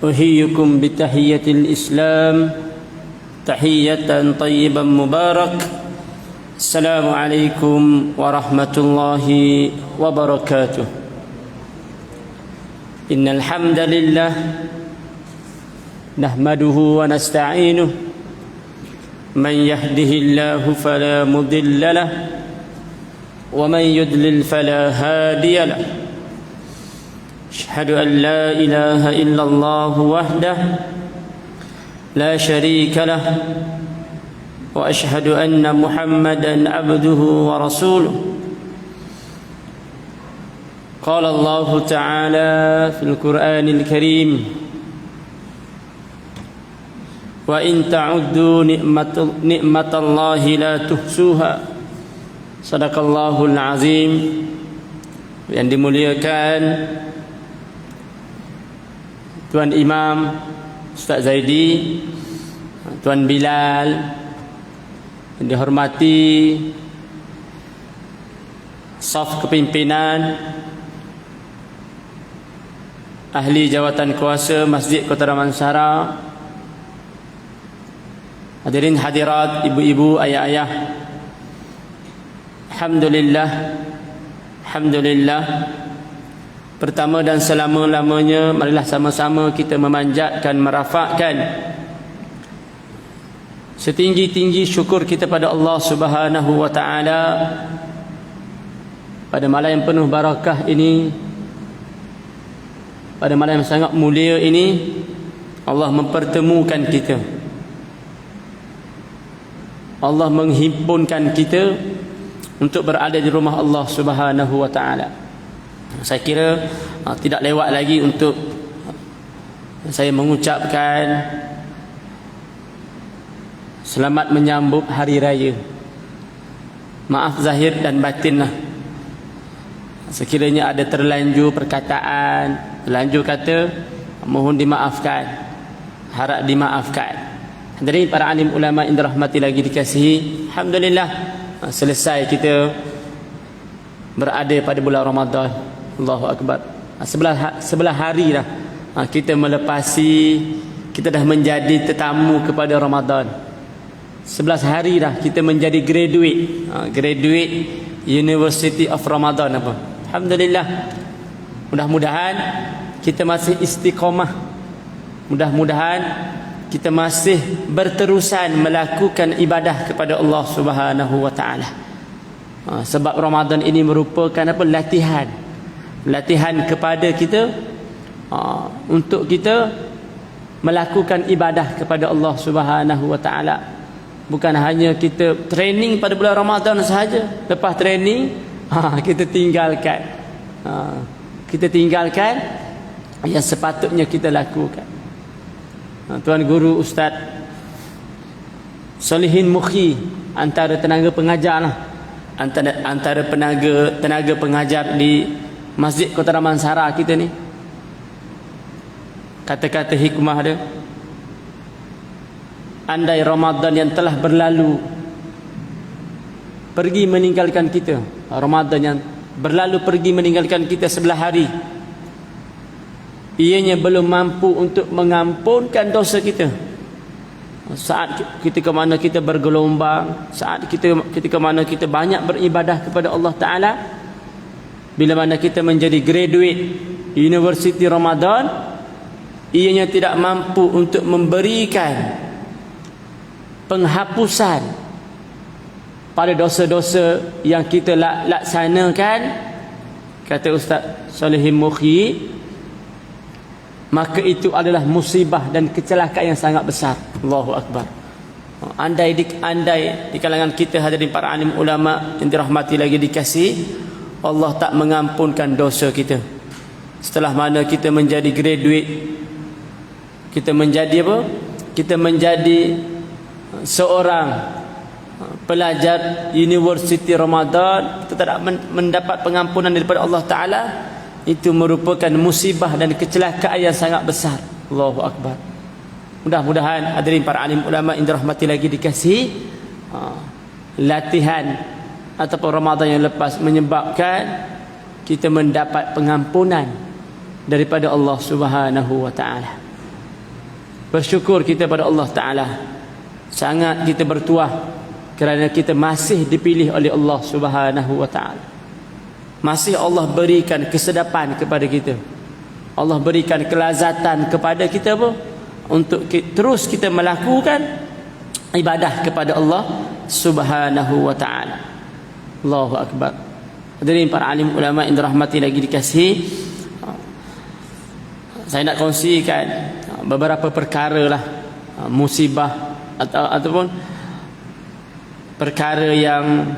أحييكم بتحية الإسلام تحية طيبا مبارك. السلام عليكم ورحمة الله وبركاته. إن الحمد لله نحمده ونستعينه، من يهده الله فلا مضل له ومن يضلل فلا هادي له. أشهد أن لا إله إلا الله وحده لا شريك له، وأشهد أن محمدا عبده ورسوله. قال الله تعالى في القرآن الكريم: وإن تعدوا نعمة الله لا تحصوها. Sadaqallahul azim. Yang dimuliakan Tuan Imam Ustaz Zaidi, Tuan Bilal, yang dihormati saf kepimpinan, ahli jawatan kuasa Masjid Kota Damansara, hadirin hadirat, ibu-ibu, ayah-ayah. Alhamdulillah. Pertama dan selama-lamanya, marilah sama-sama kita memanjatkan, merafakkan setinggi-tinggi syukur kita pada Allah Subhanahu wa taala pada malam yang penuh barakah ini, pada malam yang sangat mulia ini. Allah mempertemukan kita, Allah menghimpunkan kita untuk berada di rumah Allah Subhanahu wa taala. Saya kira tidak lewat lagi untuk saya mengucapkan selamat menyambut hari raya. Maaf zahir dan batin lah, sekiranya ada terlanjur perkataan, terlanjur kata, mohon dimaafkan, harap dimaafkan. Hadirin para alim ulama yang dirahmati lagi dikasihi, alhamdulillah selesai kita berada pada bulan Ramadan. Allahu Akbar. Sebelah hari dah kita melepasi, kita dah menjadi tetamu kepada Ramadan. 11 hari dah kita menjadi graduate University of Ramadan apa. Alhamdulillah. Mudah-mudahan kita masih istiqamah. Mudah-mudahan kita masih berterusan melakukan ibadah kepada Allah Subhanahu wa taala. Sebab Ramadan ini merupakan apa? Latihan kepada kita untuk kita melakukan ibadah kepada Allah Subhanahu wa taala. Bukan hanya kita training pada bulan Ramadan sahaja, lepas training kita tinggalkan yang sepatutnya kita lakukan. Tuan Guru Ustaz Solihin Mukhi, antara tenaga pengajar lah, antara tenaga pengajar di Masjid Kota Damansara kita ni, kata-kata hikmah dia, andai Ramadan yang telah berlalu pergi meninggalkan kita, Ramadan yang berlalu pergi meninggalkan kita 11 hari, ianya belum mampu untuk mengampunkan dosa kita. Saat ketika mana kita bergelombang, saat ketika mana kita banyak beribadah kepada Allah Ta'ala, bila mana kita menjadi graduate University Ramadan, ianya tidak mampu untuk memberikan penghapusan pada dosa-dosa yang kita laksanakan, kata Ustaz Solihin Mukhi, maka itu adalah musibah dan kecelakaan yang sangat besar. Allahu Akbar. Andai di kalangan kita, hadirin para alim ulama yang dirahmati lagi dikasih, Allah tak mengampunkan dosa kita. Setelah mana kita menjadi graduate, kita menjadi apa? Kita menjadi seorang pelajar University Ramadan, kita tak mendapat pengampunan daripada Allah Ta'ala. Itu merupakan musibah dan kecelakaan yang sangat besar. Allahu Akbar. Mudah-mudahan hadirin para alim ulama yang dirahmati lagi dikasihi, latihan ataupun Ramadan yang lepas menyebabkan kita mendapat pengampunan daripada Allah Subhanahu wa taala. Bersyukur kita pada Allah Ta'ala. Sangat kita bertuah kerana kita masih dipilih oleh Allah Subhanahu wa Ta'ala. Masih Allah berikan kesedapan kepada kita. Allah berikan kelazatan kepada kita apa? Untuk terus kita melakukan ibadah kepada Allah Subhanahu wa Ta'ala. Allahu Akbar. Hadirin para alim ulama yang dirahmati lagi dikasihi, saya nak kongsikan beberapa perkara lah, musibah ataupun perkara yang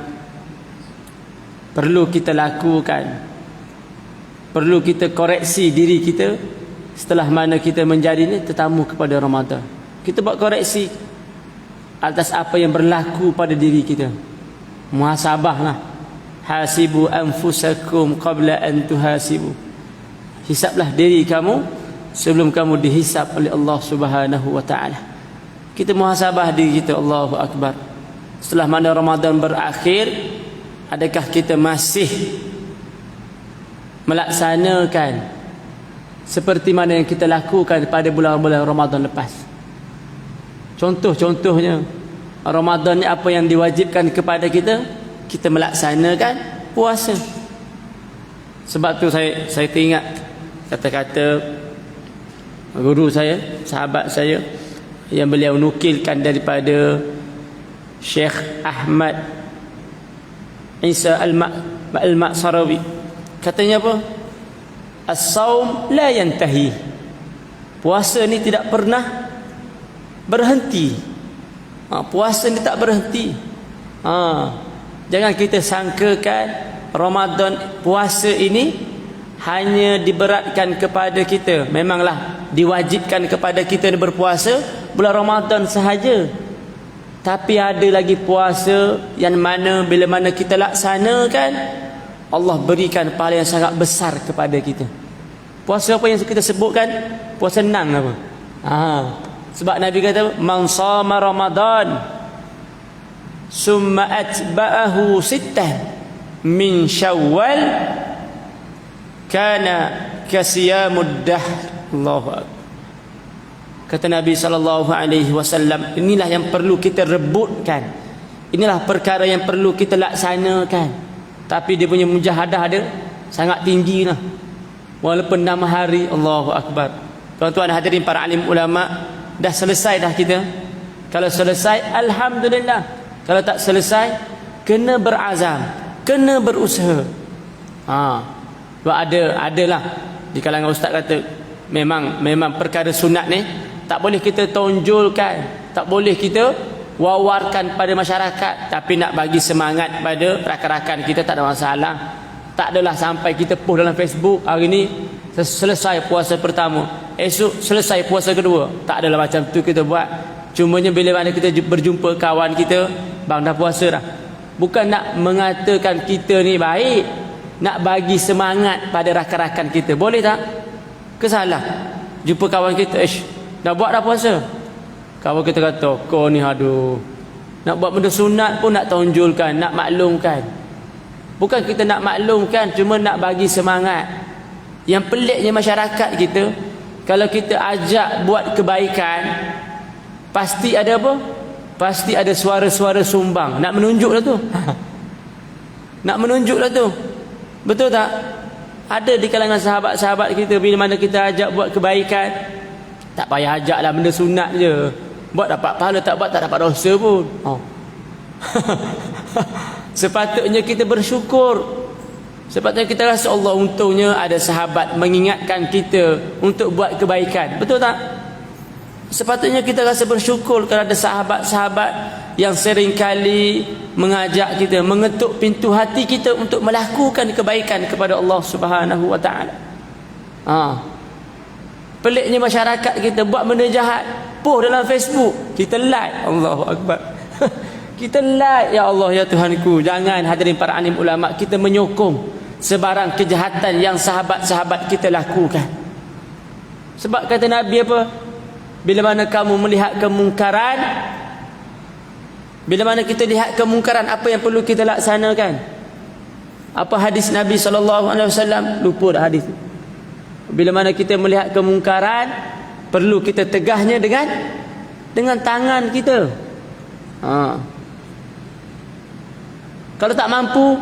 perlu kita lakukan, perlu kita koreksi diri kita setelah mana kita menjadi ni tetamu kepada Ramadan. Kita buat koreksi atas apa yang berlaku pada diri kita. Muhasabah lah. Hasibu anfusakum qabla an tuhasibu. Hisablah diri kamu sebelum kamu dihisab oleh Allah Subhanahu wa Ta'ala. Kita muhasabah diri kita. Allahu Akbar. Setelah mana Ramadan berakhir, adakah kita masih melaksanakan seperti mana yang kita lakukan pada bulan-bulan Ramadan lepas? Contohnya, Ramadan ni apa yang diwajibkan kepada kita, kita melaksanakan puasa. Sebab tu saya teringat kata-kata guru saya, sahabat saya, yang beliau nukilkan daripada Syekh Ahmad Isa Al-Ma'sarawi. Katanya apa? As-saum la yantahi. Puasa ni tidak pernah berhenti. Puasa ni tak berhenti. Jangan kita sangkakan Ramadan, puasa ini hanya diberatkan kepada kita. Memanglah diwajibkan kepada kita berpuasa bulan Ramadan sahaja. Tapi ada lagi puasa yang mana bila mana kita laksanakan, Allah berikan pahala yang sangat besar kepada kita. Puasa apa yang kita sebutkan? Puasa enam apa? Sebab Nabi kata, man sama Ramadan summa atba'ahu sittah min Syawal kana kasiyamud dahr. Allahu Akbar. Kata Nabi SAW, inilah yang perlu kita rebutkan, inilah perkara yang perlu kita laksanakan. Tapi dia punya mujahadah ada sangat tinggi lah, walaupun 6 hari. Allahu Akbar. Tuan-tuan hadirin para alim ulama, dah selesai dah kita? Kalau selesai, alhamdulillah. Kalau tak selesai, kena berazam, kena berusaha. Sebab adalah di kalangan ustaz kata, memang perkara sunat ni tak boleh kita tonjolkan, tak boleh kita wawarkan pada masyarakat. Tapi nak bagi semangat pada rakan-rakan kita, tak ada masalah. Tak adalah sampai kita post dalam Facebook, hari ni selesai puasa pertama, esok selesai puasa kedua. Tak adalah macam tu kita buat. Cumanya bila mana kita berjumpa kawan kita, bang dah puasa dah, bukan nak mengatakan kita ni baik, nak bagi semangat pada rakan-rakan kita. Boleh tak? Kesalah jumpa kawan kita, dah buat dah puasa. Kawan kita kata, kau ni aduh, nak buat benda sunat pun nak tonjolkan, nak maklumkan. Bukan kita nak maklumkan, cuma nak bagi semangat. Yang peliknya masyarakat kita, kalau kita ajak buat kebaikan, pasti ada apa? Pasti ada suara-suara sumbang. Nak menunjuk lah tu. Nak menunjuk lah tu. Betul tak? Ada di kalangan sahabat-sahabat kita, bila mana kita ajak buat kebaikan, tak payah ajak lah, benda sunat je, buat dapat pahala, tak buat tak dapat dosa pun. Sepatutnya kita bersyukur. Sepatutnya kita rasa Allah, untungnya ada sahabat mengingatkan kita untuk buat kebaikan. Betul tak? Sepatutnya kita rasa bersyukur kerana ada sahabat-sahabat yang seringkali mengajak kita, mengetuk pintu hati kita untuk melakukan kebaikan kepada Allah Subhanahu wa Ta'ala. Peliknya masyarakat kita buat benda jahat, post dalam Facebook, kita like. Allahu Akbar. Kita like, ya Allah, ya Tuhanku. Jangan, hadirin para alim ulama, kita menyokong sebarang kejahatan yang sahabat-sahabat kita lakukan. Sebab kata Nabi apa? Bila mana kamu melihat kemungkaran, bila mana kita lihat kemungkaran, apa yang perlu kita laksanakan? Apa hadis Nabi SAW? Lupa dah hadis. Bila mana kita melihat kemungkaran, perlu kita tegahnya dengan tangan kita. Kalau tak mampu,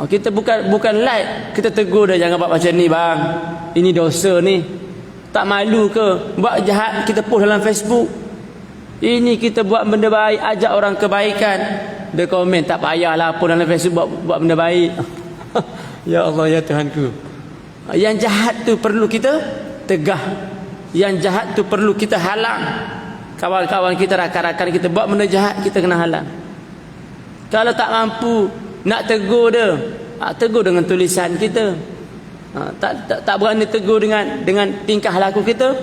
kita bukan like, kita tegur dia, jangan buat macam ni bang, ini dosa ni. Tak malu ke buat jahat kita post dalam Facebook? Ini kita buat benda baik, ajak orang kebaikan. Dia komen, tak payahlah post dalam Facebook buat benda baik. Ya Allah, ya Tuhanku. Yang jahat tu perlu kita tegah. Yang jahat tu perlu kita halang. Kawan-kawan kita, rakan-rakan kita buat benda jahat, kita kena halang. Kalau tak mampu nak tegur dia, tegur dengan tulisan kita. Tak berani tegur dengan tingkah laku kita,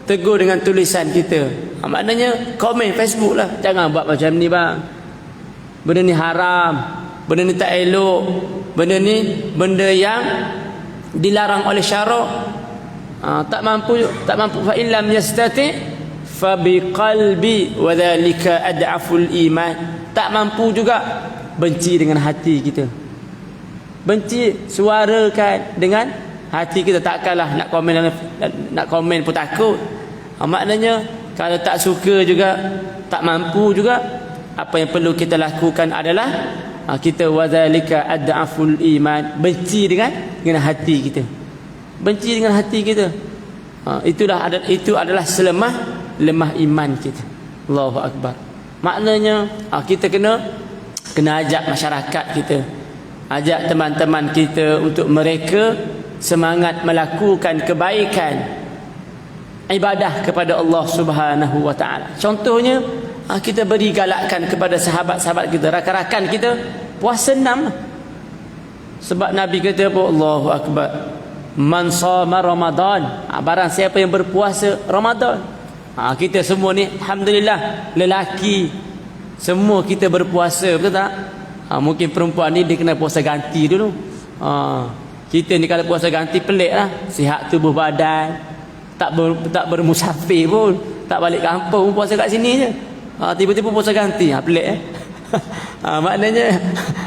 tegur dengan tulisan kita. Maknanya komen Facebook lah, jangan buat macam ni bang, benda ni haram, benda ni tak elok, benda ni benda yang dilarang oleh syarak. Tak mampu fa illam yastati fa biqalbi wa dhalika ad'aful iman. Tak mampu juga, benci dengan hati kita. Benci, suarakan dengan hati kita. Takkanlah nak komen pun takut. Maknanya kalau tak suka juga, tak mampu juga, apa yang perlu kita lakukan adalah kita wadzalika ad'aful iman, benci dengan hati kita. Benci dengan hati kita. Itu adalah lemah iman kita. Allahu akbar. Maknanya kita kena ajak masyarakat kita, ajak teman-teman kita untuk mereka semangat melakukan kebaikan, ibadah kepada Allah Subhanahu wa taala. Contohnya kita beri galakkan kepada sahabat-sahabat kita, rakan-rakan kita puasa 6. Sebab Nabi kata apa? Allahu akbar. Man shama Ramadan, barang siapa yang berpuasa Ramadan. Kita semua ni alhamdulillah lelaki semua kita berpuasa, betul tak? Mungkin perempuan ni dia kena puasa ganti dulu. Kita ni kalau puasa ganti pelik lah, sihat tubuh badan, tak bermusafir pun, tak balik kampung, puasa kat sini je. Tiba-tiba puasa ganti, pelik maknanya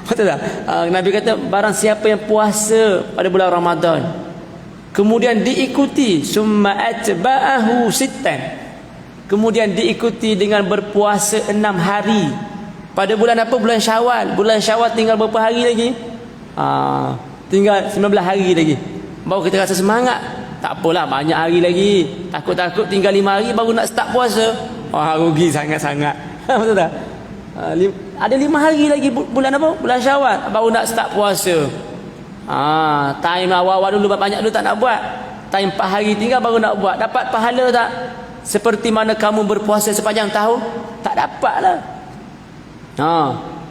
betul tak? Nabi kata barang siapa yang puasa pada bulan Ramadan kemudian diikuti summa atba'ahu sittan, kemudian diikuti dengan berpuasa 6 hari pada bulan apa? Bulan Syawal. Bulan Syawal tinggal berapa hari lagi? Tinggal 19 hari lagi. Baru kita rasa semangat. Tak apalah, banyak hari lagi. Takut-takut tinggal 5 hari baru nak start puasa. Rugi sangat-sangat. Betul tak? Ada 5 hari lagi bulan apa? Bulan Syawal baru nak start puasa. Time awal-awal dulu banyak dulu tak nak buat. Time 4 hari tinggal baru nak buat. Dapat pahala tak? Seperti mana kamu berpuasa sepanjang tahun? Tak dapat lah.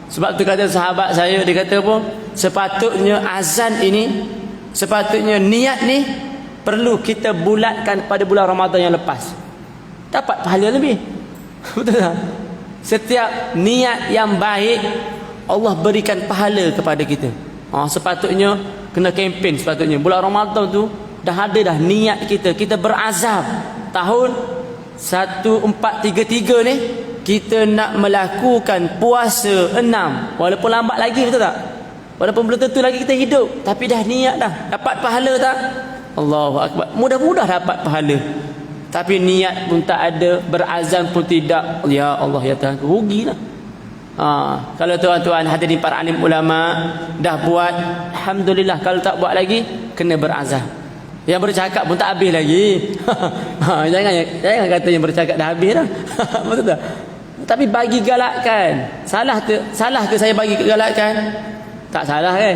Sebab tu kata sahabat saya, dia kata apa? Sepatutnya azan ini, sepatutnya niat ni perlu kita bulatkan pada bulan Ramadan yang lepas. Dapat pahala lebih. Betul tak? Setiap niat yang baik Allah berikan pahala kepada kita. Sepatutnya kena kempen. Sepatutnya bulan Ramadan tu dah ada dah niat kita berazam tahun 1433 ni kita nak melakukan puasa 6, walaupun lambat lagi, betul tak? Walaupun belum tentu lagi kita hidup, tapi dah niat dah. Dapat pahala tak? Allahu akbar. Mudah-mudah dapat pahala. Tapi niat pun tak ada, berazam pun tidak. Ya Allah, ya Tuhan, rugilah. Kalau tuan-tuan hadirin para alim ulama dah buat, alhamdulillah. Kalau tak buat lagi, kena berazam. Yang bercakap pun tak habis lagi. Jangan kata yang bercakap dah habis dah. Betul tak? Tapi bagi galakkan. Salah ke saya bagi galakkan? Tak salah kan?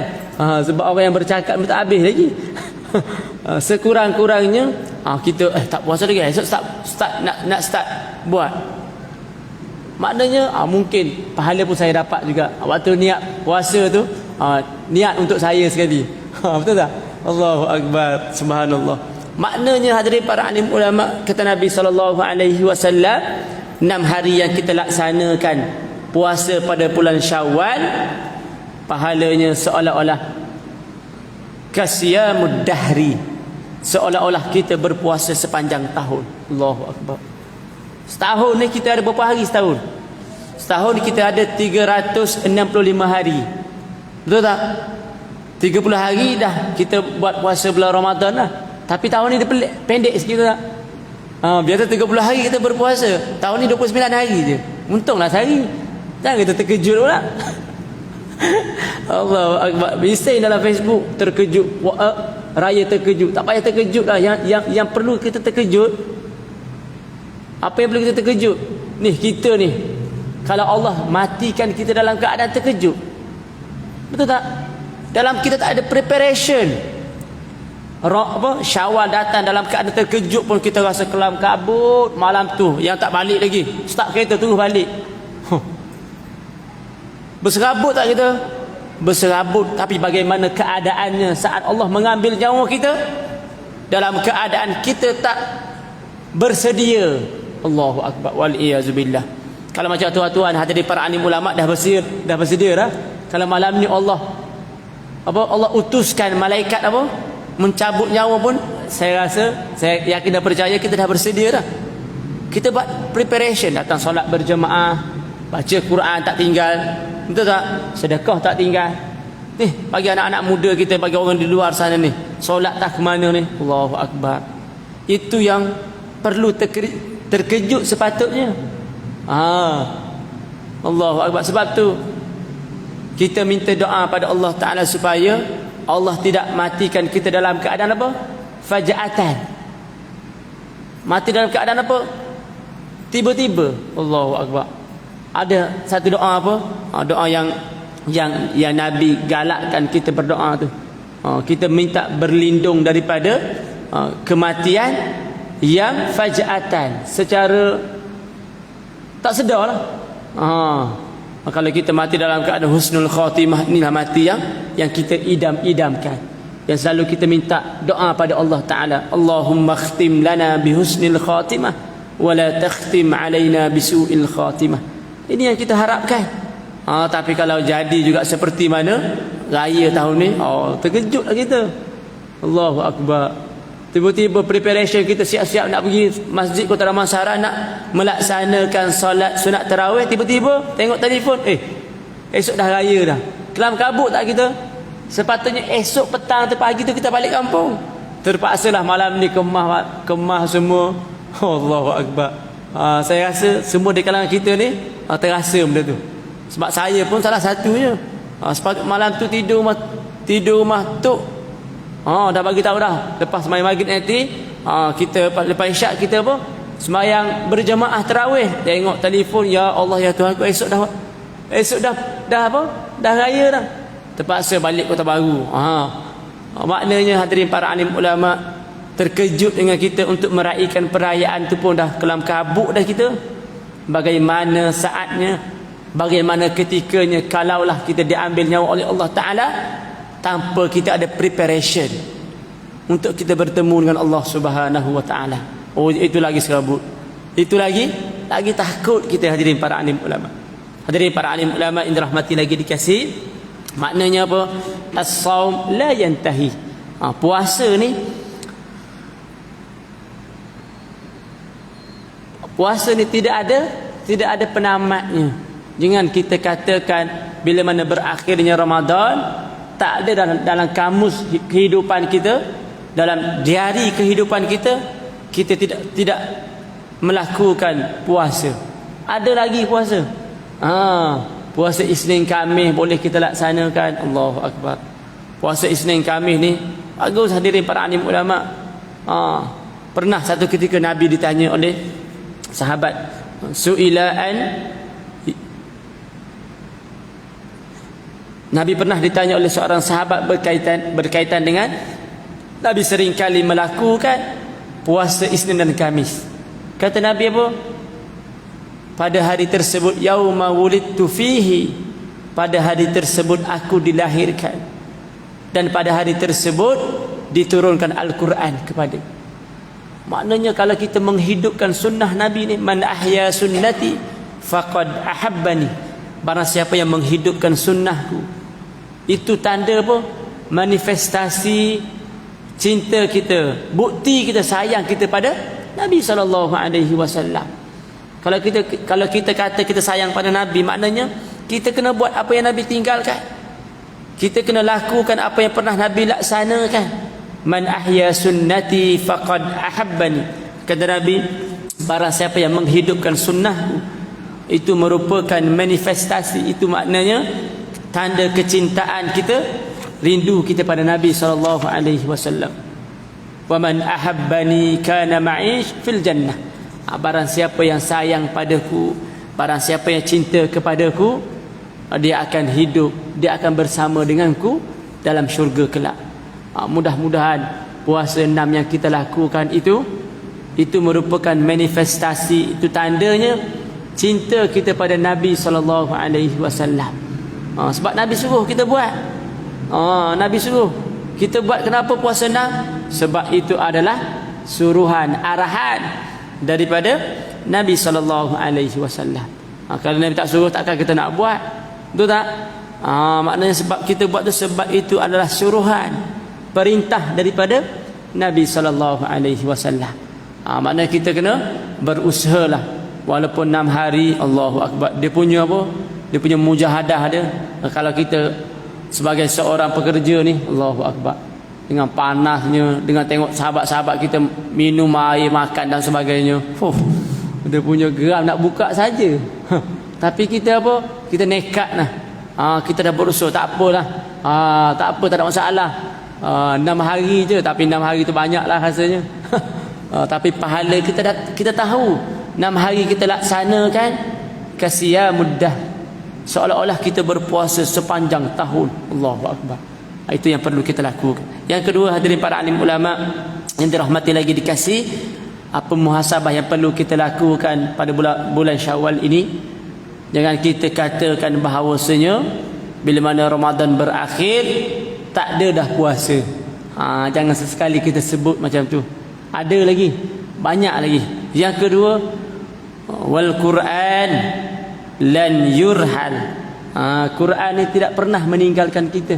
Sebab orang yang bercakap pun tak habis lagi. Sekurang-kurangnya kita tak puasa lagi, esok start nak start buat. Maknanya mungkin pahala pun saya dapat juga. Waktu niat puasa tu niat untuk saya sekali. Betul tak? Allahu akbar, subhanallah. Maknanya hadirin para alim ulama, kata Nabi SAW, 6 hari yang kita laksanakan puasa pada bulan Syawal, pahalanya seolah-olah kasyamud dahri, seolah-olah kita berpuasa sepanjang tahun. Allahu akbar. Setahun ni kita ada berapa hari setahun? Setahun ni kita ada 365 hari. Betul tak? 30 hari dah kita buat puasa bulan Ramadan lah. Tapi tahun ni dia pendek sikit tak? Biasa 30 hari kita berpuasa. Tahun ni 29 hari je. Untunglah sehari. Jangan kita terkejut pula. Allahu akbar. Bising dalam Facebook terkejut. Raya terkejut. Tak payah terkejut lah. Yang perlu kita terkejut. Apa yang perlu kita terkejut? Ni kita ni. Kalau Allah matikan kita dalam keadaan terkejut. Betul tak? Dalam kita tak ada preparation. Syawal datang dalam keadaan terkejut pun kita rasa kelam kabut. Malam tu yang tak balik lagi, start kereta terus balik. Berserabut tak kita? Berserabut. Tapi bagaimana keadaannya saat Allah mengambil nyawa kita? Dalam keadaan kita tak bersedia. Allahu akbar wal iyazubillah. Kalau macam tuan-tuan hadirin para alim ulama dah bersedia dah. Kalau malam ni Allah utuskan malaikat mencabut nyawa pun, saya yakin dan percaya kita dah bersedia dah. Kita buat preparation, datang solat berjemaah, baca Quran tak tinggal, betul tak? Sedekah tak tinggal. Bagi anak-anak muda kita, bagi orang di luar sana ni, solat tak ke mana ni? Allahu akbar. Itu yang perlu terkejut sepatutnya. Allahu akbar. Sebab tu kita minta doa pada Allah Ta'ala supaya Allah tidak matikan kita dalam keadaan apa? Faja'atan. Mati dalam keadaan apa? Tiba-tiba. Allahu akbar. Ada satu doa apa? Doa yang Nabi galakkan kita berdoa tu. Kita minta berlindung daripada kematian yang faja'atan, secara tak sedar lah. Kalau kita mati dalam keadaan husnul khatimah, inilah mati yang kita idam-idamkan, yang selalu kita minta doa pada Allah Ta'ala. Allahumma khtim lana bihusnil khatimah wa la takhtim alaina bisu'il khatimah. Ini yang kita harapkan. Tapi kalau jadi juga seperti mana raya tahun ni, terkejutlah kita. Allahu akbar. Tiba-tiba preparation kita siap-siap nak pergi Masjid Kota Damansara, nak melaksanakan solat sunat tarawih, tiba-tiba tengok telefon, esok dah raya dah. Kelam kabut tak kita? Sepatutnya esok petang atau pagi tu kita balik kampung. Terpaksalah malam ni kemah semua. Allahu akbar. Saya rasa semua di kalangan kita ni terasa benda tu. Sebab saya pun salah satunya. Sepatutnya malam tu tidur rumah tok. Dah bagi tahu dah, lepas sembahyang maghrib nanti kita lepas isyak kita sembahyang berjemaah tarawih. Tengok telefon, ya Allah ya Tuhan aku, esok dah raya dah. Terpaksa balik Kota Baru. Maknanya hadirin para alim ulama, terkejut dengan kita untuk meraihkan perayaan tu pun dah kelam kabut dah kita. Bagaimana saatnya, bagaimana ketikanya kalaulah kita diambil nyawa oleh Allah Ta'ala tanpa kita ada preparation untuk kita bertemu dengan Allah Subhanahu wa Ta'ala. Itu lagi serabut. Itu lagi takut kita, hadirin para alim ulama. Hadirin para alim ulama yang dirahmati lagi dikasih. Maknanya apa? As-saum la yantahi. Puasa ni tidak ada penamatnya. Jangan kita katakan bila mana berakhirnya Ramadan, tak ada dalam kamus kehidupan kita, dalam diari kehidupan kita tidak melakukan puasa. Ada lagi puasa. Puasa Isnin Khamis boleh kita laksanakan. Allahu akbar. Puasa Isnin Khamis ni bagus, hadirin para alim ulama. Pernah satu ketika Nabi ditanya oleh sahabat, Nabi pernah ditanya oleh seorang sahabat berkaitan dengan Nabi sering kali melakukan puasa Isnin dan Khamis. Kata Nabi apa? Pada hari tersebut, yauma wulidtu fihi, pada hari tersebut aku dilahirkan, dan pada hari tersebut diturunkan Al-Quran kepada. Maknanya kalau kita menghidupkan sunnah Nabi ni, man ahya sunnati faqad ahabbani, barang siapa yang menghidupkan sunnahku, itu tanda apa? Manifestasi cinta kita, bukti kita sayang kita pada Nabi SAW. Kalau kita kata kita sayang pada Nabi, maknanya kita kena buat apa yang Nabi tinggalkan. Kita kena lakukan apa yang pernah Nabi laksanakan. Man ahya sunnati faqad ahabbani. kata Nabi, barang siapa yang menghidupkan sunnah itu merupakan manifestasi, itu maknanya tanda kecintaan kita, rindu kita pada Nabi sallallahu alaihi wasallam. Wa man ahabbani kana ma'i fil jannah. Barang siapa yang sayang padaku, barang siapa yang cinta kepadaku, dia akan hidup, dia akan bersama denganku dalam syurga kelak. Mudah-mudahan puasa 6 yang kita lakukan itu merupakan manifestasi, itu tandanya cinta kita pada Nabi sallallahu alaihi wasallam. Sebab Nabi suruh kita buat. Nabi suruh kita buat. Kenapa puasa 6? Sebab itu adalah suruhan, arahan daripada Nabi sallallahu alaihi wasallam. Kalau Nabi tak suruh, takkan kita nak buat. Betul tak? Maknanya sebab kita buat tu, sebab itu adalah suruhan, perintah daripada Nabi sallallahu alaihi wasallam. Maknanya kita kena berusahalah, walaupun 6 hari. Allahu akbar. Dia punya apa? Dia punya mujahadah dia. Kalau kita sebagai seorang pekerja ni, Allahu akbar, dengan panasnya, dengan tengok sahabat-sahabat kita minum air, makan dan sebagainya, dia punya geram nak buka saja. Tapi kita apa? Kita nekat lah. Kita dah berusaha, tak apalah. Tak apa, tak ada masalah. 6 hari je, tapi 6 hari tu banyak lah rasanya. Tapi pahala kita tahu 6 hari kita laksanakan, kasiyah mudah, seolah-olah kita berpuasa sepanjang tahun. Allahu akbar. Itu yang perlu kita lakukan. Yang kedua, hadirin para alim ulama yang dirahmati lagi dikasih, apa muhasabah yang perlu kita lakukan pada bulan Syawal ini. Jangan kita katakan bahawasanya bila mana Ramadan berakhir tak ada dah puasa. Jangan sesekali kita sebut macam tu. Ada lagi, banyak lagi. Yang kedua, wal Quran lan yurhal. Quran ni tidak pernah meninggalkan kita.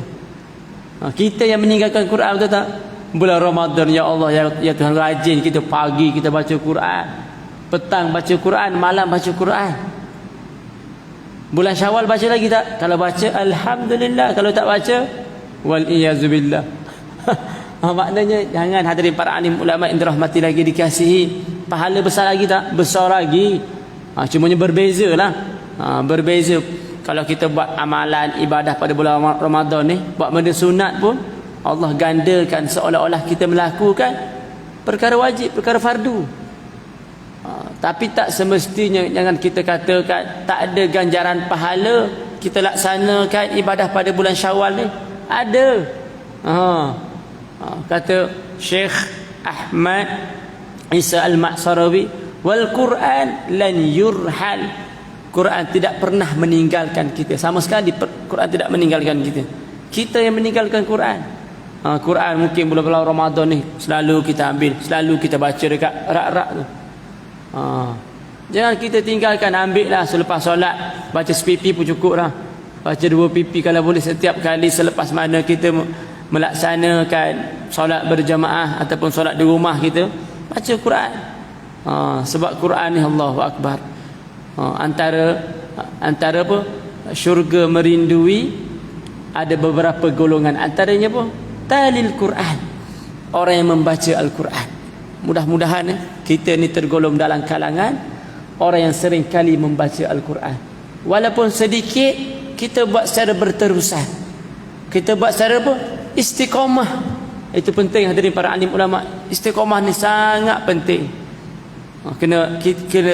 Kita yang meninggalkan Quran, betul tak? Bulan Ramadan, ya Allah, ya Tuhan, rajin kita pagi kita baca Quran, petang baca Quran, malam baca Quran. Bulan Syawal baca lagi tak? Kalau baca, alhamdulillah. Kalau tak baca, wal iyazubillah. Maknanya jangan, hadirin para alim ulama yang dirahmati lagi dikasihi, pahala besar lagi tak? Besar lagi. Cumanya berbeza lah. Berbeza. Kalau kita buat amalan ibadah pada bulan Ramadan ni, buat benda sunat pun, Allah gandakan seolah-olah kita melakukan perkara wajib, perkara fardu. Tapi tak semestinya, jangan kita katakan tak ada ganjaran pahala kita laksanakan ibadah pada bulan Syawal ni. Ada. Kata Syekh Ahmad Isa Al-Ma'sarawi, wal Quran lan yurhal. Quran tidak pernah meninggalkan kita. Sama sekali Quran tidak meninggalkan kita. Kita yang meninggalkan Quran. Quran mungkin bulan-bulan Ramadan ni selalu kita ambil, selalu kita baca dekat rak-rak tu. Jangan kita tinggalkan, ambil lah selepas solat, baca sepipi pun cukup lah. Baca 2 pipi kalau boleh setiap kali selepas mana kita melaksanakan solat berjamaah ataupun solat di rumah kita, baca Quran. Sebab Quran ni, Allahu akbar, antara apa, syurga merindui, ada beberapa golongan, antaranya apa? Talil Quran, orang yang membaca Al-Quran. Mudah-mudahan kita ni tergolong dalam kalangan orang yang sering kali membaca Al-Quran. Walaupun sedikit, kita buat secara berterusan. Kita buat secara apa? Istiqamah. Itu penting, hadirin para alim ulama. Istiqamah ni sangat penting. Kena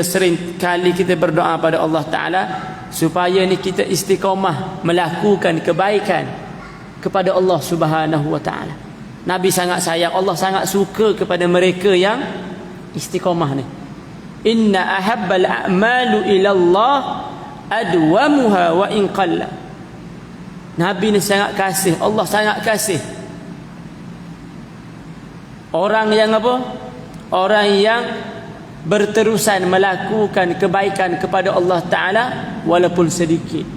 sering kali kita berdoa pada Allah Ta'ala supaya ni kita istiqamah melakukan kebaikan kepada Allah Subhanahu Wa Ta'ala. Nabi sangat sayang, Allah sangat suka kepada mereka yang istiqamah ni. Inna ahabbal a'malu ilallah adwamuha wa in qalla. Nabi ni sangat kasih, Allah sangat kasih orang yang apa? Orang yang berterusan melakukan kebaikan kepada Allah Ta'ala walaupun sedikit.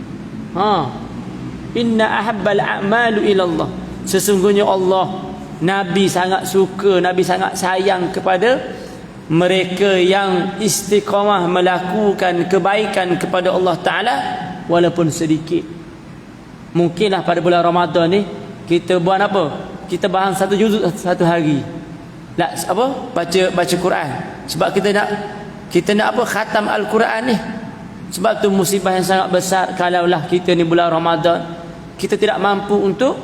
Inna ahabbal a'malu ilallah. Sesungguhnya Allah, Nabi sangat suka, Nabi sangat sayang kepada mereka yang istiqamah melakukan kebaikan kepada Allah Ta'ala walaupun sedikit. Mungkinlah pada bulan Ramadan ni kita buat apa? Kita bahang 1 juzuk 1 hari. nak apa? Baca Quran. Sebab kita nak apa? Khatam Al-Quran ni. Sebab tu musibah yang sangat besar kalaulah kita ni bulan Ramadan kita tidak mampu apa?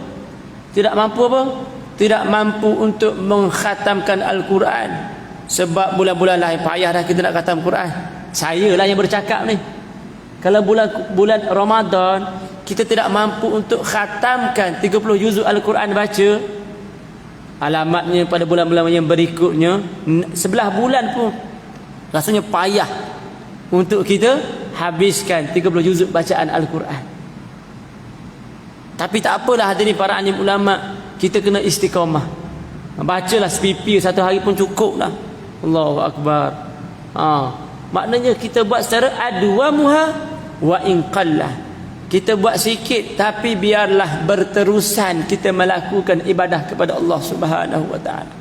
Tidak mampu untuk mengkhatamkan Al-Quran. Sebab bulan-bulan lain payah dah kita nak khatam Quran. Saya lah yang bercakap ni. Kalau bulan Ramadan kita tidak mampu untuk khatamkan 30 juzuk Al-Quran baca, alamatnya pada bulan-bulan yang berikutnya 11 bulan pun rasanya payah untuk kita habiskan 30 juzuk bacaan Al-Quran. Tapi tak apalah hadirin para alim ulama, kita kena istiqamah. Bacalah sepipi satu hari pun cukup lah. Allahu Akbar. Maknanya kita buat secara adwamuha wa in qallah. Kita buat sikit tapi biarlah berterusan kita melakukan ibadah kepada Allah Subhanahu wa taala.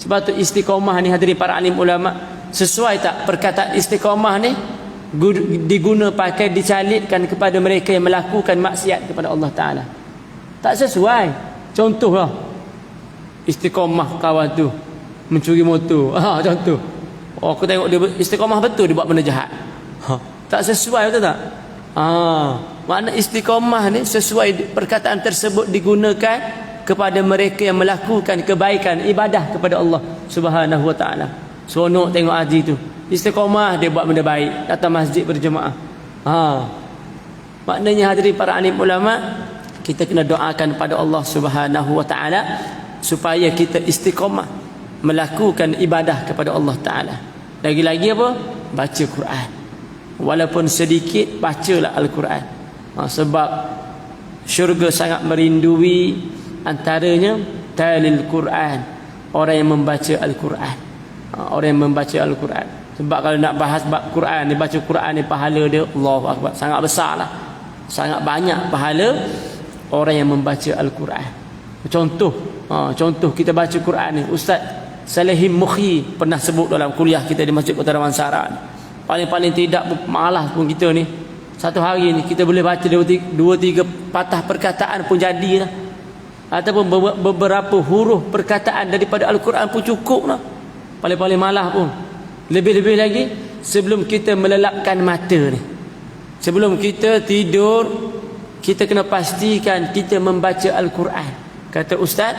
Sebab tu istiqamah ni hadirin para alim ulama, sesuai tak perkataan istiqamah ni diguna pakai dicalitkan kepada mereka yang melakukan maksiat kepada Allah taala? Tak sesuai. Contohlah istiqamah kawan tu mencuri motor. Contoh. Aku tengok dia istiqamah betul, dia buat benda jahat. Tak sesuai, betul tak? Makna istiqamah ni sesuai perkataan tersebut digunakan kepada mereka yang melakukan kebaikan ibadah kepada Allah Subhanahu wa taala. Seronok tengok haji tu. Istiqamah, dia buat benda baik, datang masjid berjemaah. Maknanya hadirin para alim ulama, kita kena doakan pada Allah Subhanahu wa taala supaya kita istiqamah melakukan ibadah kepada Allah taala. Lagi-lagi apa? Baca Quran. Walaupun sedikit, bacalah Al-Quran. Sebab syurga sangat merindui antaranya talil Quran, orang yang membaca Al-Quran. Orang yang membaca Al-Quran. Sebab kalau nak bahas bab Quran, dia baca Quran ni pahala dia Allahu Akbar, sangat besar lah. Sangat banyak pahala orang yang membaca Al-Quran. Contoh kita baca Quran ni, Ustaz Salihim Mukhi pernah sebut dalam kuliah kita di Masjid Kota Damansara ni. Paling-paling tidak malas pun kita ni, satu hari ni kita boleh baca 2-3 patah perkataan pun jadilah. Ataupun beberapa huruf perkataan daripada Al-Quran pun cukup lah. Paling-paling malas pun. Lebih-lebih lagi sebelum kita melelapkan mata ni, sebelum kita tidur, kita kena pastikan kita membaca Al-Quran. Kata Ustaz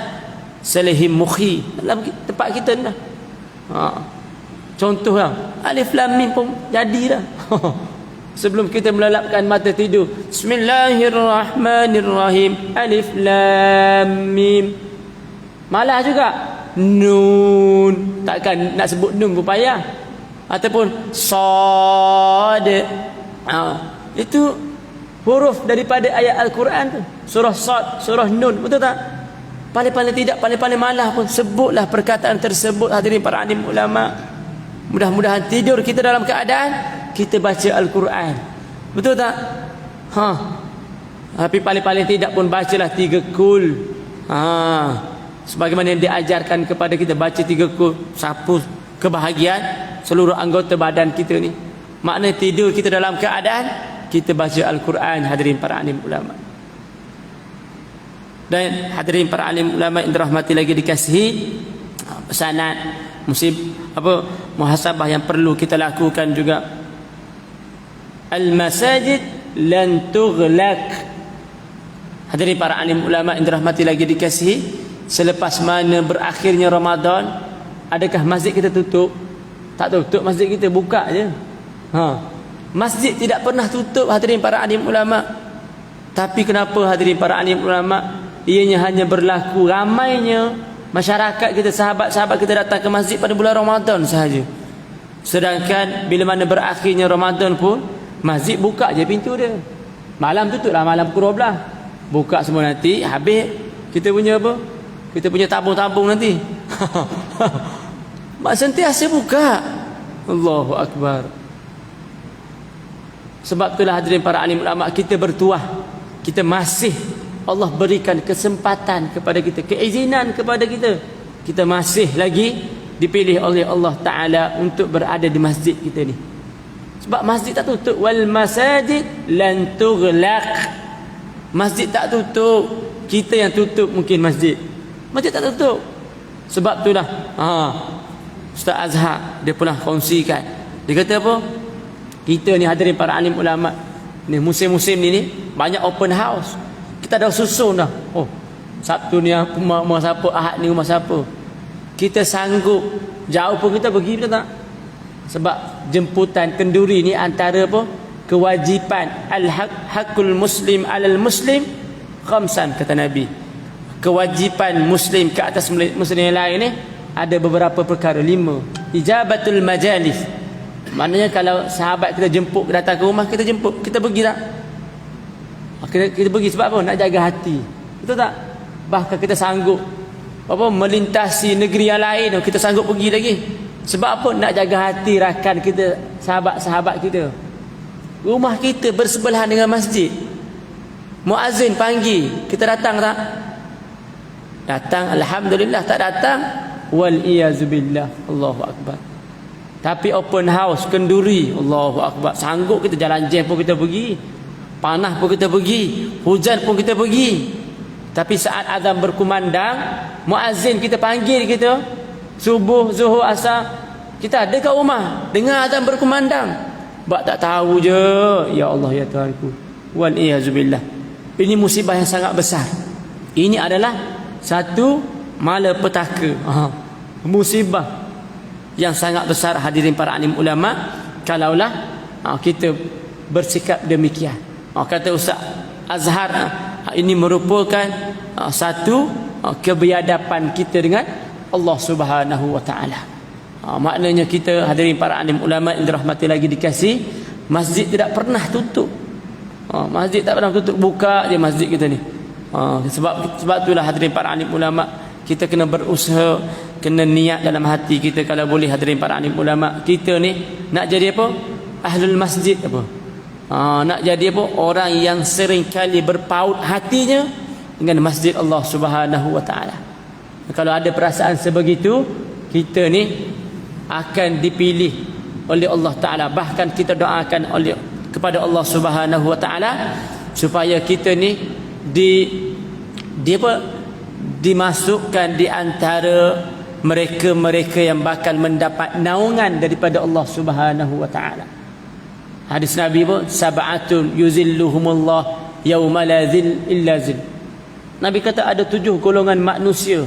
Salihim Mukhi dalam tempat kita ni lah. Contoh lah, Alif Lam Mim pun jadilah. Sebelum kita melelapkan mata tidur, Bismillahirrahmanirrahim, Alif Lam Mim. Malah juga Nun, takkan nak sebut Nun pun payah. Ataupun Sad. Itu huruf daripada ayat Al-Quran tu. Surah Sad, surah Nun, betul tak? Paling-paling tidak, paling-paling malah pun sebutlah perkataan tersebut hadirin para alim ulama. Mudah-mudahan tidur kita dalam keadaan kita baca Al-Quran. Betul tak? Tapi paling-paling tidak pun bacalah 3 kul. Sebagaimana yang diajarkan kepada kita, baca 3 kul, sapu kebahagiaan seluruh anggota badan kita ni. Maknanya tidur kita dalam keadaan kita baca Al-Quran hadirin para alim ulama. Dan hadirin para alim ulama yang dirahmati lagi dikasihi, pesanan muhasabah yang perlu kita lakukan juga. Al-masajid lan tughlaq. Hadirin para alim ulama yang dirahmati lagi dikasihi, selepas mana berakhirnya Ramadan, adakah masjid kita tutup? Tak tutup masjid kita, buka je. Masjid tidak pernah tutup hadirin para alim ulama. Tapi kenapa hadirin para alim ulama, ianya hanya berlaku ramainya masyarakat kita, sahabat-sahabat kita datang ke masjid pada bulan Ramadan sahaja. Sedangkan bila mana berakhirnya Ramadan pun, masjid buka je pintu dia. Malam tutup lah, malam pukul 12. Buka semua nanti, habis kita punya apa? Kita punya tabung-tabung nanti. Mak sentiasa buka. Allahu Akbar. Sebab itulah hadirin para alim ulama, kita bertuah. Kita masih Allah berikan kesempatan kepada kita, keizinan kepada kita. Kita masih lagi dipilih oleh Allah Ta'ala untuk berada di masjid kita ni. Sebab masjid tak tutup. Wal masajid lan tughlaq. Masjid tak tutup. Kita yang tutup mungkin masjid. Masjid tak tutup. Sebab itulah Ustaz Azhar dia pernah kongsikan. Dia kata apa? Kita ni hadirin para alim ulama ni, musim-musim ni banyak open house. Kita dah susun dah. Oh, Sabtu ni rumah siapa, Ahad ni rumah siapa. Kita sanggup jauh pun kita pergi, betul tak? Sebab jemputan kenduri ni antara apa? Kewajipan al-haqqul muslim alal muslim khamsan, kata Nabi. Kewajipan muslim ke atas muslim yang lain ni ada beberapa perkara, 5. Ijabatul majalis. Maknanya kalau sahabat kita jemput, datang ke rumah, kita jemput, kita pergi tak? Kita pergi sebab apa? Nak jaga hati, betul tak? Bahkan kita sanggup apa, melintasi negeri yang lain, kita sanggup pergi lagi. Sebab apa? Nak jaga hati rakan kita, sahabat-sahabat kita. Rumah kita bersebelahan dengan masjid. Muazzin panggil, kita datang tak? Datang, alhamdulillah. Tak datang, wal iyazubillah, Allahu akbar. Tapi open house kenduri, Allahu akbar, sanggup kita jalan jam pun kita pergi, panas pun kita pergi, hujan pun kita pergi. Tapi saat azan berkumandang, muazzin kita panggil kita, subuh, zuhur, asar, kita ada kat rumah dengar azan berkumandang, bak tak tahu je. Ya Allah, ya Tuhanku, wal iyazubillah. Ini musibah yang sangat besar. Ini adalah satu malapetaka, musibah yang sangat besar, hadirin para alim ulama, kalaulah kita bersikap demikian. Kata Ustaz Azhar, ini merupakan satu kebiadaban kita dengan Allah Subhanahu wa taala. Maknanya kita, hadirin para alim ulama yang dirahmati lagi dikasih, masjid tidak pernah tutup. Masjid tak pernah tutup, buka je masjid kita ni. Sebab itulah hadirin para alim ulama, kita kena berusaha, kena niat dalam hati kita, kalau boleh hadirin para alim ulama, kita ni nak jadi apa? Ahlul masjid apa? Nak jadi apa? Orang yang sering kali berpaut hatinya dengan masjid Allah Subhanahu wa taala. Kalau ada perasaan sebegitu, kita ni akan dipilih oleh Allah taala. Bahkan kita doakan kepada Allah Subhanahu wa taala supaya kita ni dimasukkan di antara mereka-mereka yang bakal mendapat naungan daripada Allah Subhanahu wa taala. Hadis Nabi pun, sab'atun yuzilluhumullah yauma la zil illa zil. Nabi kata ada 7 golongan manusia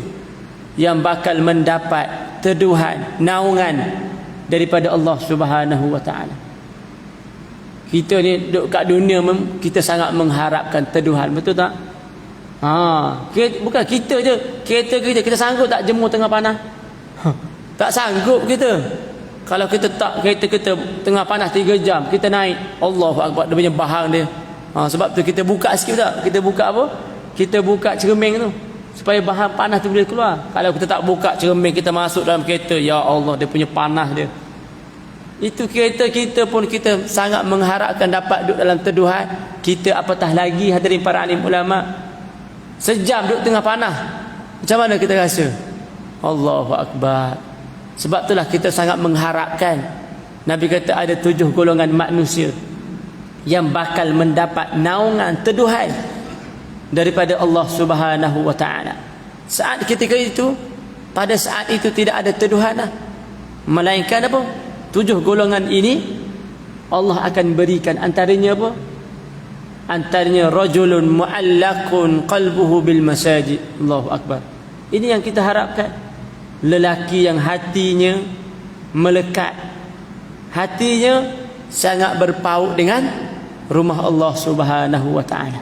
yang bakal mendapat teduhan, naungan daripada Allah Subhanahu wa taala. Kita ni duduk kat dunia, kita sangat mengharapkan teduhan, betul tak? Bukan kita je, kereta kita sanggup tak jemur tengah panas? Tak sanggup kita. Kalau kita tak, kereta kita tengah panas 3 jam, kita naik, Allahu akbar, dia punya bahang dia. Sebab tu kita buka sikit tak? Kita buka apa? Kita buka cermin tu supaya bahan panas tu boleh keluar. Kalau kita tak buka cermin, kita masuk dalam kereta, ya Allah, dia punya panas dia. Itu kereta kita pun kita sangat mengharapkan dapat duduk dalam teduhan. Kita apatah lagi hadirin para alim ulama, sejam duduk tengah panas, macam mana kita rasa? Allahu akbar. Sebab itulah kita sangat mengharapkan. Nabi kata ada 7 golongan manusia yang bakal mendapat naungan, teduhan daripada Allah Subhanahu wa taala. Saat ketika itu, pada saat itu tidak ada teduhan, melainkan apa? 7 golongan ini Allah akan berikan. Antaranya apa? Antaranya rajulun mu'allaqun qalbuhu bil masajid. Allahu akbar. Ini yang kita harapkan. Lelaki yang hatinya melekat, hatinya sangat berpaut dengan rumah Allah Subhanahu wa taala.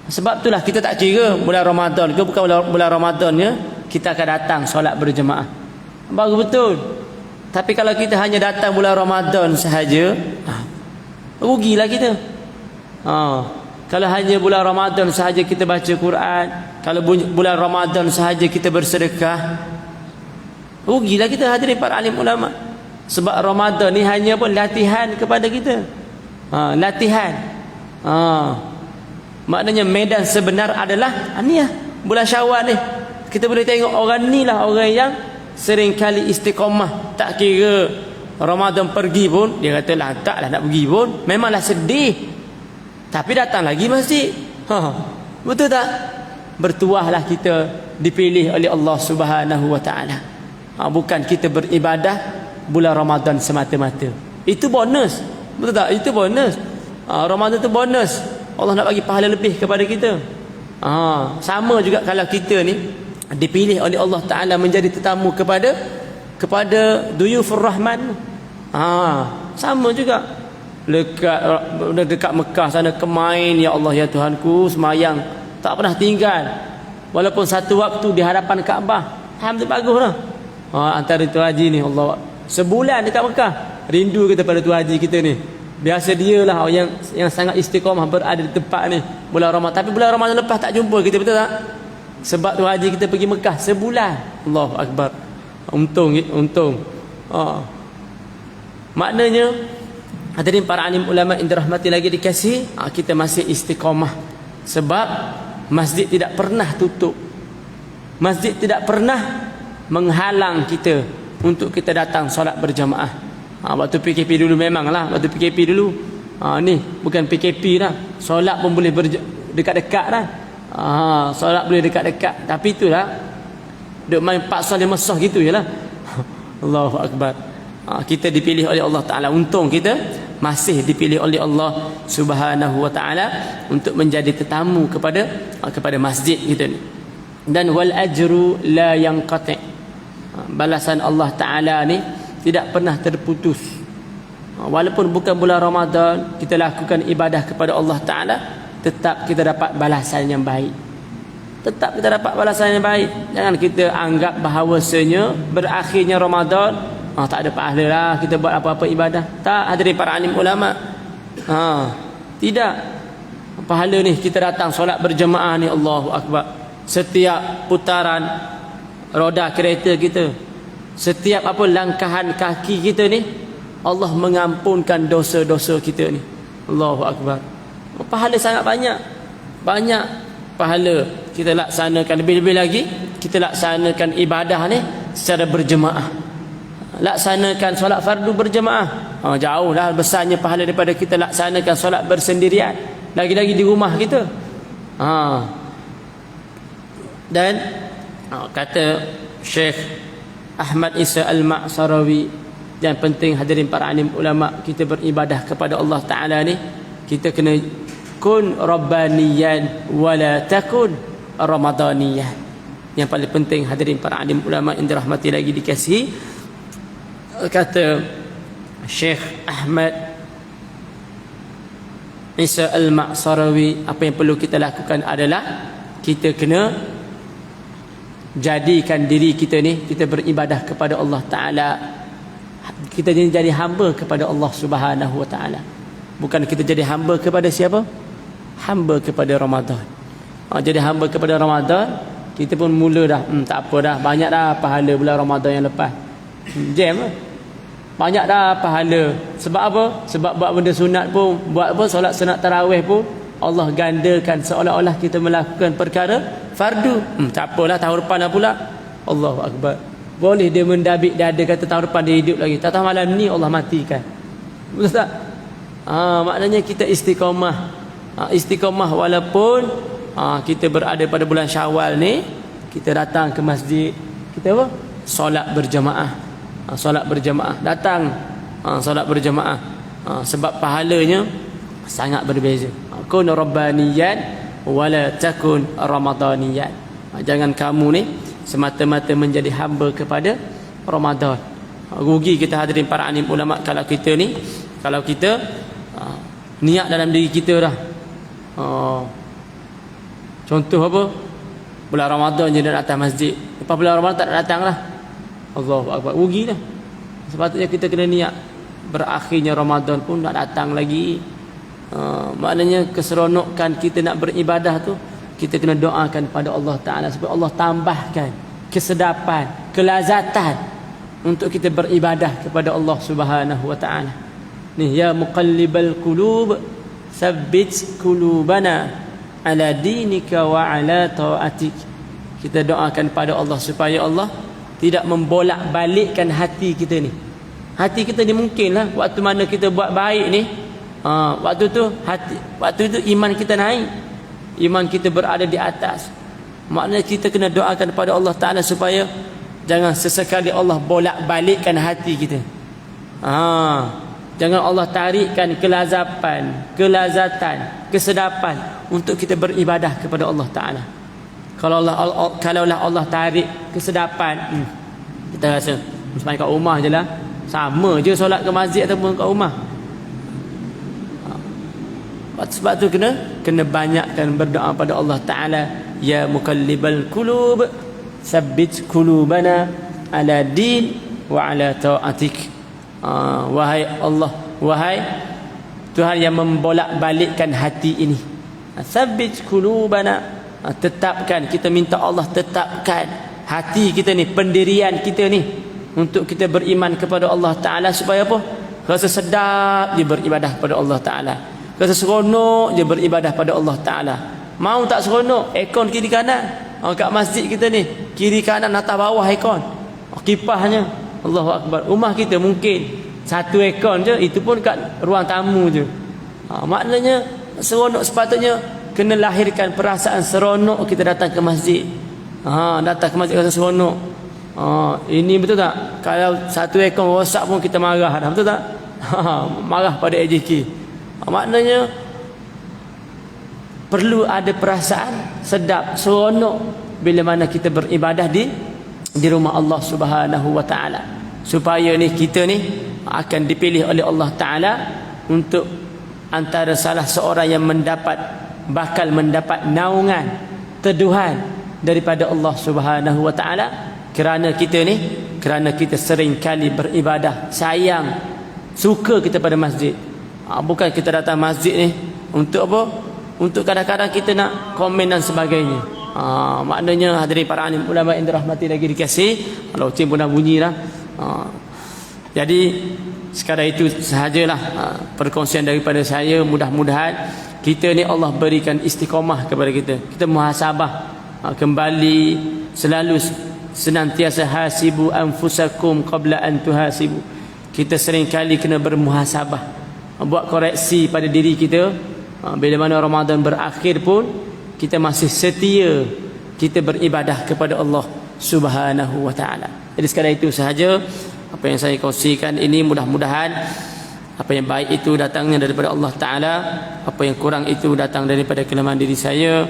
Sebab itulah kita tak kira bulan Ramadan ke bukan bulan Ramadannya, kita akan datang solat berjemaah. Baru betul. Tapi kalau kita hanya datang bulan Ramadan sahaja, rugilah kita. Kalau hanya bulan Ramadan sahaja kita baca Quran, kalau bulan Ramadan sahaja kita bersedekah, rugilah kita hadirin para alim ulama. Sebab Ramadan ni hanya pun latihan kepada kita. Latihan. Maknanya medan sebenar adalah ni bulan Syawal ni. Kita boleh tengok orang ni lah orang yang sering kali istiqamah. Tak kira Ramadan pergi pun, dia kata lah taklah nak pergi pun, memanglah sedih, tapi datang lagi masjid. Betul tak? bertuahlah kita dipilih oleh Allah Subhanahu wa taala. Bukan kita beribadah bulan Ramadan semata-mata. Itu bonus. Betul tak? Itu bonus. Ramadan tu bonus. Allah nak bagi pahala lebih kepada kita. Sama juga kalau kita ni dipilih oleh Allah Taala menjadi tetamu kepada Duyufur Rahman. Sama juga. Dekat Mekah sana kemain, ya Allah ya Tuhanku, semayang tak pernah tinggal. Walaupun satu waktu di hadapan Kaabah. Alhamdulillah, baguslah. Antara tu haji ni, Allah, sebulan dekat Mekah. Rindu kita pada tu haji kita ni. Biasa dia lah yang sangat istiqamah berada di tempat ni bulan Ramadan. Tapi bulan Ramadan lepas tak jumpa kita, betul tak? Sebab tu haji kita pergi Mekah sebulan. Allahu Akbar. Untung. Maknanya hadirin para alim ulama yang dirahmati lagi dikasih, kita masih istiqamah. Sebab masjid tidak pernah tutup. Masjid tidak pernah menghalang kita untuk kita datang solat berjamaah. Waktu PKP dulu memanglah, waktu PKP dulu ni bukan PKP dah, solat pun boleh dekat-dekat dah. Solat boleh dekat-dekat. Tapi itulah duk main pak solat mesah gitu jelah. Allahu Akbar. Kita dipilih oleh Allah Taala. Untung kita masih dipilih oleh Allah Subhanahu wa taala untuk menjadi tetamu kepada masjid kita ni. Dan wal ajru la yanqati. Balasan Allah Taala ni tidak pernah terputus. Walaupun bukan bulan Ramadan, kita lakukan ibadah kepada Allah Taala, tetap kita dapat balasan yang baik. Tetap kita dapat balasan yang baik. Jangan kita anggap bahawasanya berakhirnya Ramadan, tak ada pahala lah kita buat apa-apa ibadah. Tak, hadirin para alim ulama. Tidak. Pahala ni kita datang solat berjemaah ni, Allahu Akbar. Setiap putaran roda kereta kita, setiap apa langkahan kaki kita ni, Allah mengampunkan dosa-dosa kita ni. Allahu Akbar. Pahala sangat banyak. Banyak pahala kita laksanakan. Lebih-lebih lagi kita laksanakan ibadah ni secara berjemaah. Laksanakan solat fardu berjemaah. Jauhlah besarnya pahala daripada kita laksanakan solat bersendirian. Lagi-lagi di rumah kita. Dan kata Syekh Ahmad Isa Al-Ma'sarawi, yang penting hadirin para alim ulama, kita beribadah kepada Allah Ta'ala ni, kita kena kun rabbaniyan wala takun ramadaniyan. Yang paling penting hadirin para alim ulama yang dirahmati lagi dikasihi, kata Syekh Ahmad Isa Al-Ma'sarawi, apa yang perlu kita lakukan adalah kita kena jadikan diri kita ni, kita beribadah kepada Allah Ta'ala, kita jadi hamba kepada Allah Subhanahu wa Ta'ala. Bukan kita jadi hamba kepada siapa? Hamba kepada Ramadan. Jadi hamba kepada Ramadan, kita pun mula dah, tak apa dah, banyak dah pahala bulan Ramadan yang lepas. Jam lah. Banyak dah pahala. Sebab apa? Sebab buat benda sunat pun, buat apa? Solat sunat tarawih pun Allah gandakan seolah-olah kita melakukan perkara fardu. Tak apalah, tahun depan dah pula. Allahu Akbar. Boleh dia mendabik dada kata tahun depan dia hidup lagi. Tak tahu malam ni Allah matikan. Betul tak? Maknanya kita istiqamah. Istiqamah walaupun kita berada pada bulan Syawal ni, kita datang ke masjid, kita apa? Solat berjamaah. Solat berjamaah. Datang solat berjamaah. Sebab pahalanya sangat berbeza. Kun rabbaniyan wala takun ramadaniyan. Jangan kamu ni semata-mata menjadi hamba kepada Ramadan. Rugi kita hadirin para alim ulama kalau kita ni, kalau kita niat dalam diri kita dah, contoh apa, bulan Ramadan je nak datang masjid, lepas bulan Ramadan tak nak datang lah. Allahu Akbar, rugi dah. Sepatutnya kita kena niat berakhirnya Ramadan pun nak datang lagi. Maknanya keseronokan kita nak beribadah tu, kita kena doakan pada Allah Ta'ala supaya Allah tambahkan kesedapan, kelazatan untuk kita beribadah kepada Allah Subhanahu wa Ta'ala. Ni, ya muqallibal qulub tsabbit qulubana ala dinika wa ala ta'atik. Kita doakan pada Allah supaya Allah tidak membolak-balikkan hati kita ni. Hati kita ni mungkinlah waktu mana kita buat baik ni, waktu itu iman kita naik, iman kita berada di atas. Maknanya kita kena doakan kepada Allah Ta'ala supaya jangan sesekali Allah bolak-balikkan hati kita. Jangan Allah tarikkan kelazapan, kelazatan, kesedapan untuk kita beribadah kepada Allah Ta'ala. Kalaulah Allah tarik kesedapan, kita rasa semain kat rumah je lah, sama je solat ke masjid ataupun kat rumah. Sebab tu kena banyakkan berdoa pada Allah Ta'ala. Ya muqallibal qulub tsabbit qulubana ala din wa ala ta'atik. Wahai Allah, wahai Tuhan yang membolak-balikkan hati ini, tsabbit qulubana, tetapkan, kita minta Allah tetapkan hati kita ni, pendirian kita ni untuk kita beriman kepada Allah Ta'ala. Supaya apa? Rasa sedap je beribadah pada Allah Ta'ala, rasa seronok je beribadah pada Allah Ta'ala. Mau tak seronok, aircon kiri kanan, kat masjid kita ni kiri kanan atas bawah aircon, kipasnya, Allahu Akbar. Rumah kita mungkin satu aircon je, itu pun kat ruang tamu je. Maknanya seronok, sepatutnya kena lahirkan perasaan seronok kita datang ke masjid. Datang ke masjid rasa seronok. Ini betul tak? Kalau satu aircon rosak pun kita marah dah, betul tak? Marah pada AJK. Maknanya perlu ada perasaan sedap, seronok bila mana kita beribadah di rumah Allah Subhanahu wa Ta'ala, supaya ni kita ni akan dipilih oleh Allah Ta'ala untuk antara salah seorang yang bakal mendapat naungan, teduhan daripada Allah Subhanahu wa Ta'ala. Kerana kita sering kali beribadah, sayang, suka kita pada masjid. Bukan kita datang masjid ni untuk apa? Untuk kadang-kadang kita nak komen dan sebagainya. Maknanya hadirin para alim ulama yang dirahmati lagi dikasih, kalau tim pun dah bunyi dah. Jadi sekadar itu sahajalah perkongsian daripada saya. Mudah-mudahan kita ni Allah berikan istiqamah kepada kita. Kita muhasabah kembali, selalu senantiasa hasibu anfusakum qabla an tuhasibu. Kita sering kali kena bermuhasabah, buat koreksi pada diri kita. Bila mana Ramadan berakhir pun kita masih setia kita beribadah kepada Allah Subhanahu wa Ta'ala. Jadi sekadar itu sahaja apa yang saya kongsikan ini. Mudah-mudahan apa yang baik itu datangnya daripada Allah Ta'ala, apa yang kurang itu datang daripada kelemahan diri saya.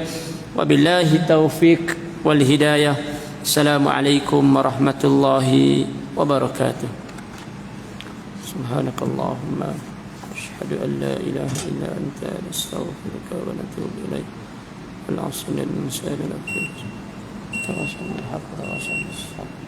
Wabillahi taufiq wal hidayah. Assalamualaikum warahmatullahi wabarakatuh. Subhanakallahumma asyhadu an la ilaha illa anta nastaghfiruka wa natubu ilaik. العصر الإنسان لفي خسر تواصل بالحق وتواصل بالصبر